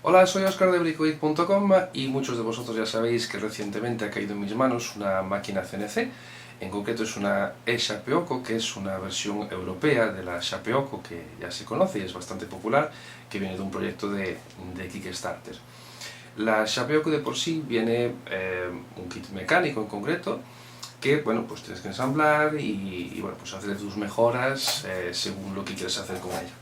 Hola, soy Oscar de BricoGeek.com y muchos de vosotros ya sabéis que recientemente ha caído en mis manos una máquina CNC. En concreto es una eShapeoko, que es una versión europea de la Shapeoko que ya se conoce y es bastante popular, que viene de un proyecto de Kickstarter. La Shapeoko de por sí viene un kit mecánico en concreto, que bueno, pues tienes que ensamblar y bueno, pues hacer tus mejoras según lo que quieres hacer con ella.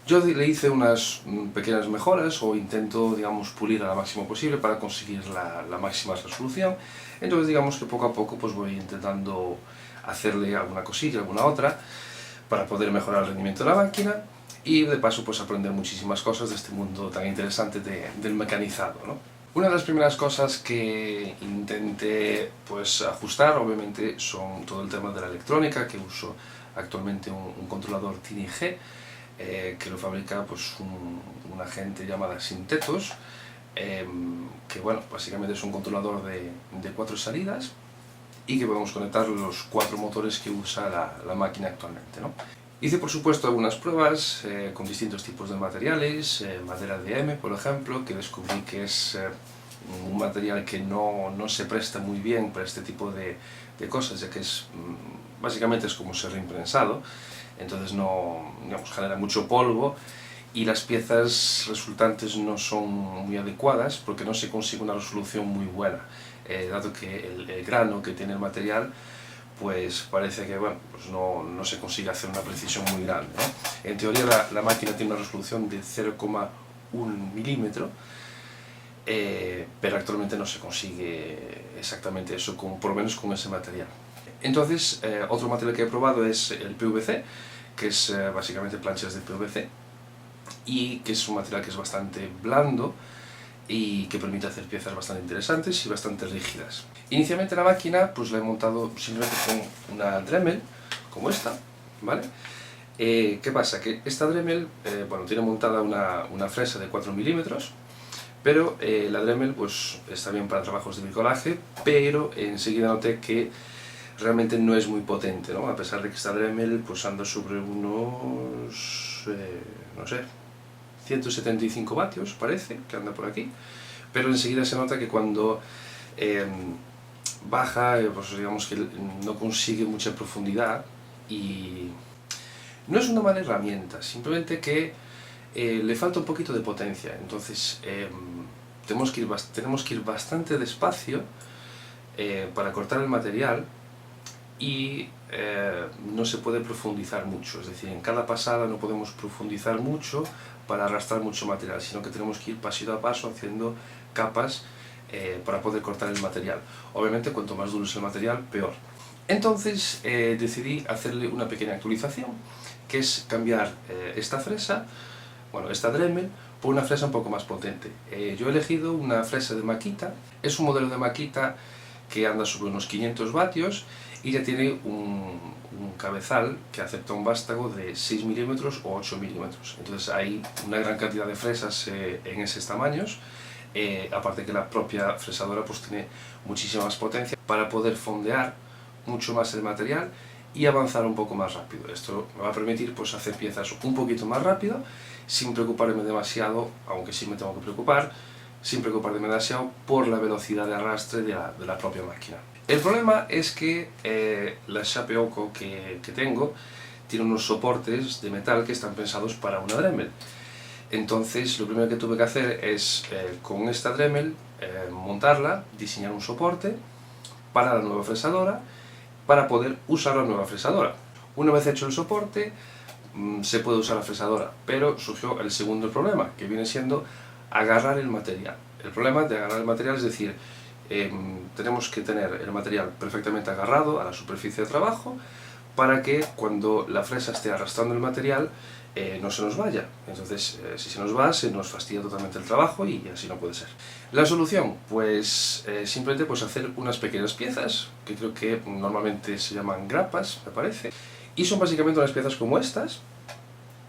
Yo le hice unas pequeñas mejoras o intento, digamos, pulir a lo máximo posible para conseguir la máxima resolución. Entonces, digamos que poco a poco pues voy intentando hacerle alguna cosilla, alguna otra, para poder mejorar el rendimiento de la máquina y de paso pues aprender muchísimas cosas de este mundo tan interesante del mecanizado, ¿no? Una de las primeras cosas que intenté pues ajustar, obviamente, son todo el tema de la electrónica, que uso actualmente un controlador TinyG, que lo fabrica pues una gente llamada Sintetos, que bueno, básicamente es un controlador de 4 salidas y que podemos conectar los 4 motores que usa la máquina actualmente, ¿no? Hice por supuesto algunas pruebas con distintos tipos de materiales, madera de M por ejemplo, que descubrí que es un material que no se presta muy bien para este tipo de cosas, ya que es básicamente es como ser reimprensado. Entonces no, digamos, genera mucho polvo y las piezas resultantes no son muy adecuadas porque no se consigue una resolución muy buena, dado que el grano que tiene el material pues parece que bueno, pues no se consigue hacer una precisión muy grande, ¿no? En teoría la máquina tiene una resolución de 0,1 milímetro, pero actualmente no se consigue exactamente eso, por lo menos con ese material. Entonces, otro material que he probado es el PVC, que es básicamente planchas de PVC, y que es un material que es bastante blando y que permite hacer piezas bastante interesantes y bastante rígidas. Inicialmente la máquina pues la he montado simplemente con una Dremel, como esta, ¿vale? ¿Qué pasa? Que esta Dremel, bueno, tiene montada una fresa de 4 milímetros, pero la Dremel pues está bien para trabajos de bricolaje, pero enseguida noté que realmente no es muy potente, ¿no? A pesar de que esta Dremel pues anda sobre unos, no sé, 175 vatios, parece, que anda por aquí, pero enseguida se nota que cuando baja, pues digamos que no consigue mucha profundidad y no es una mala herramienta, simplemente que le falta un poquito de potencia, entonces tenemos que ir bastante despacio para cortar el material y no se puede profundizar mucho, es decir, en cada pasada no podemos profundizar mucho para arrastrar mucho material, sino que tenemos que ir pasito a paso haciendo capas para poder cortar el material. Obviamente cuanto más duro es el material, peor. Entonces decidí hacerle una pequeña actualización, que es cambiar esta fresa, bueno, esta Dremel, por una fresa un poco más potente. Yo he elegido una fresa de Makita, es un modelo de Makita que anda sobre unos 500 vatios y ya tiene un cabezal que acepta un vástago de 6 milímetros o 8 milímetros. Entonces hay una gran cantidad de fresas en esos tamaños, aparte que la propia fresadora pues tiene muchísima más potencia para poder fondear mucho más el material y avanzar un poco más rápido. Esto me va a permitir pues hacer piezas un poquito más rápido, sin preocuparme demasiado, aunque sí me tengo que preocupar, sin preocuparme demasiado por la velocidad de arrastre de la propia máquina. El problema es que la Shapeoko que tengo tiene unos soportes de metal que están pensados para una Dremel. Entonces lo primero que tuve que hacer es con esta Dremel montarla, diseñar un soporte para la nueva fresadora, para poder usar la nueva fresadora. Una vez hecho el soporte, se puede usar la fresadora, pero surgió el segundo problema, que viene siendo agarrar el material. El problema de agarrar el material es decir, tenemos que tener el material perfectamente agarrado a la superficie de trabajo para que cuando la fresa esté arrastrando el material no se nos vaya. Entonces, si se nos va, se nos fastidia totalmente el trabajo y así no puede ser. La solución, pues simplemente pues, hacer unas pequeñas piezas, que creo que normalmente se llaman grapas, me parece, y son básicamente unas piezas como estas,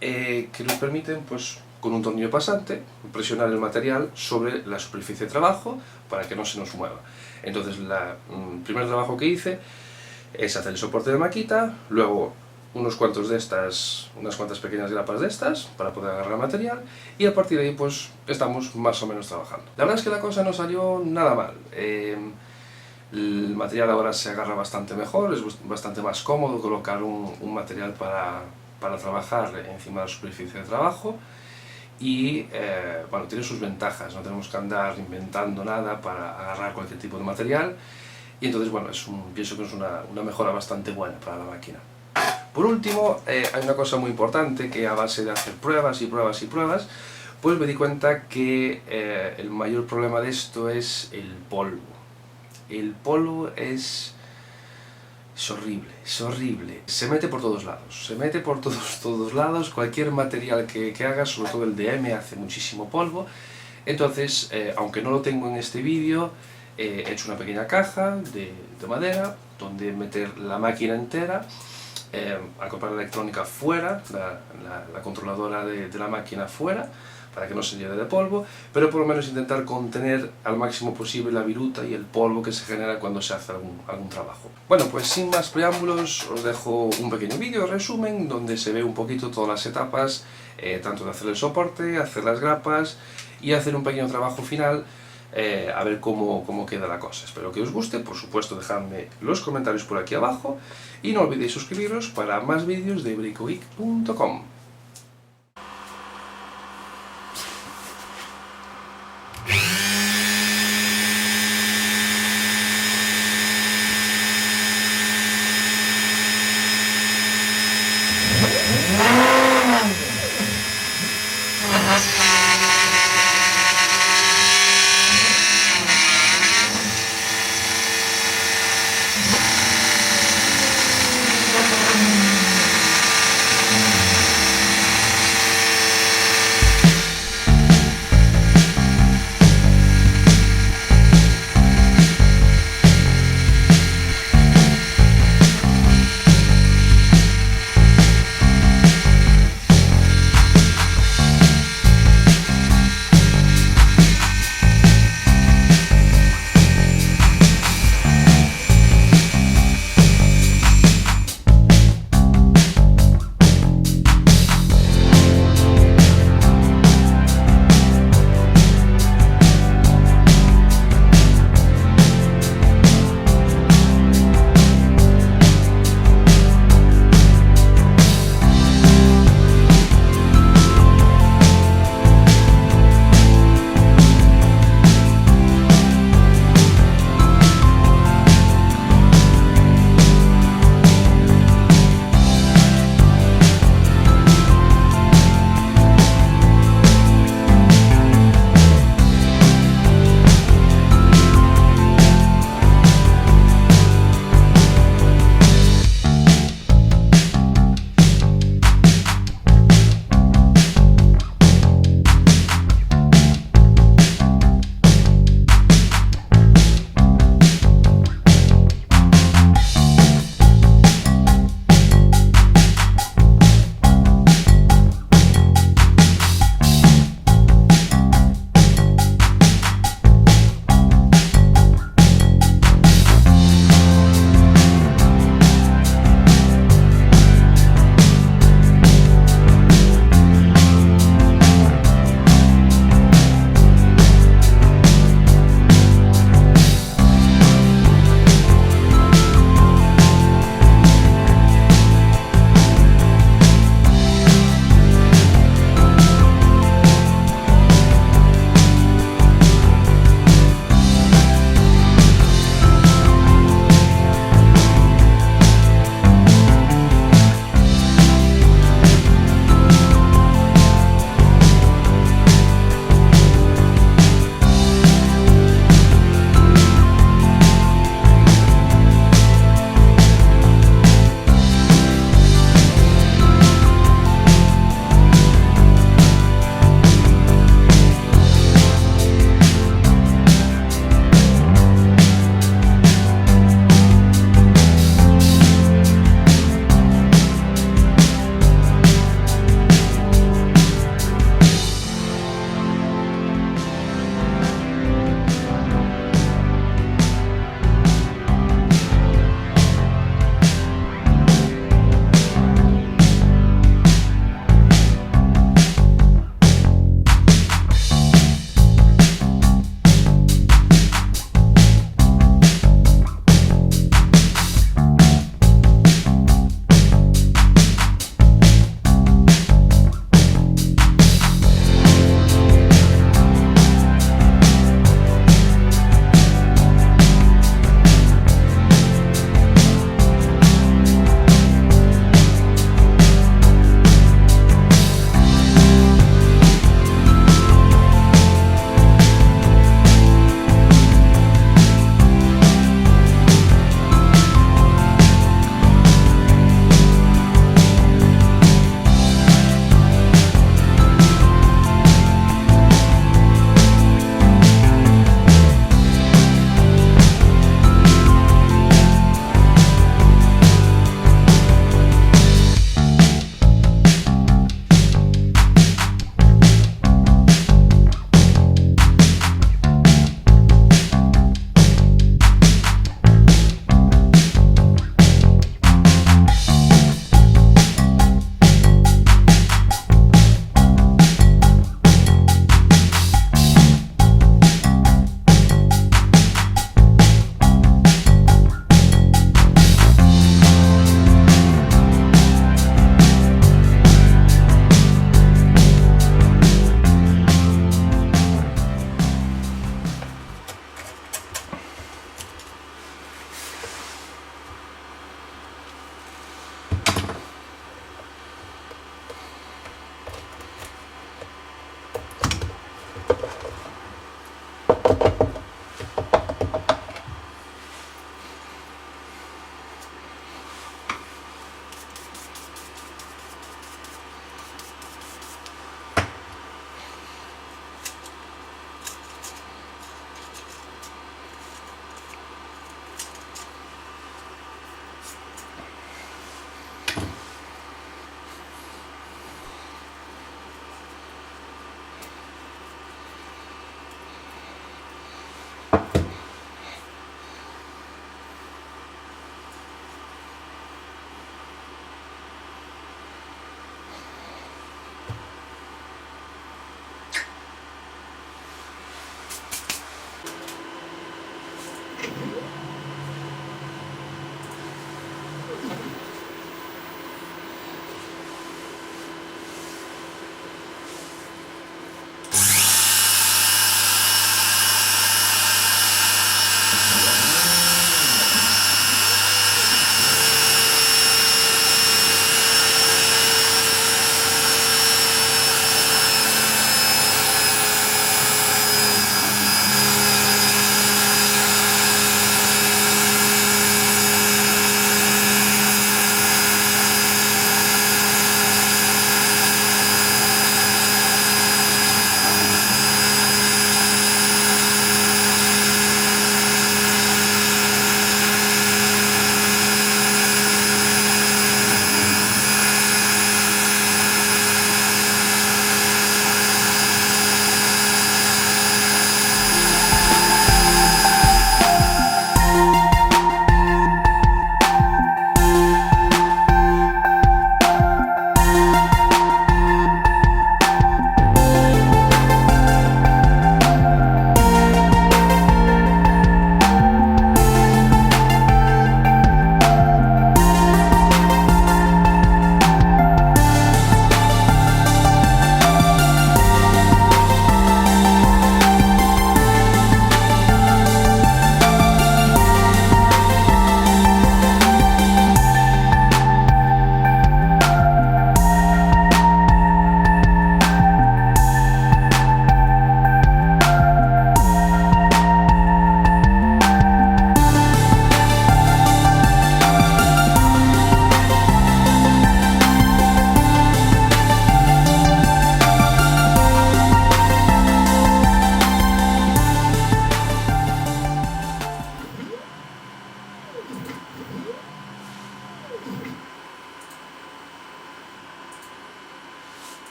que nos permiten, pues, con un tornillo pasante, presionar el material sobre la superficie de trabajo para que no se nos mueva. Entonces, el primer trabajo que hice es hacer el soporte de Makita, luego unas cuantas pequeñas grapas de estas para poder agarrar material, y a partir de ahí pues estamos más o menos trabajando. La verdad es que la cosa no salió nada mal. El material ahora se agarra bastante mejor, es bastante más cómodo colocar un material para trabajar encima de la superficie de trabajo, y bueno, tiene sus ventajas, no tenemos que andar inventando nada para agarrar cualquier tipo de material, y entonces bueno, pienso que es una mejora bastante buena para la máquina. Por último, hay una cosa muy importante, que a base de hacer pruebas y pruebas y pruebas, pues me di cuenta que el mayor problema de esto es el polvo. El polvo es horrible, es horrible. Se mete por todos lados, se mete por todos lados. Cualquier material que hagas, sobre todo el DM, hace muchísimo polvo. Entonces, aunque no lo tengo en este vídeo, he hecho una pequeña caja de madera donde meter la máquina entera, acoplar la electrónica fuera, la controladora de la máquina fuera, para que no se llene de polvo, pero por lo menos intentar contener al máximo posible la viruta y el polvo que se genera cuando se hace algún trabajo. Bueno, pues sin más preámbulos, os dejo un pequeño vídeo resumen donde se ve un poquito todas las etapas, tanto de hacer el soporte, hacer las grapas y hacer un pequeño trabajo final, a ver cómo queda la cosa. Espero que os guste, por supuesto dejadme los comentarios por aquí abajo y no olvidéis suscribiros para más vídeos de BricoGeek.com.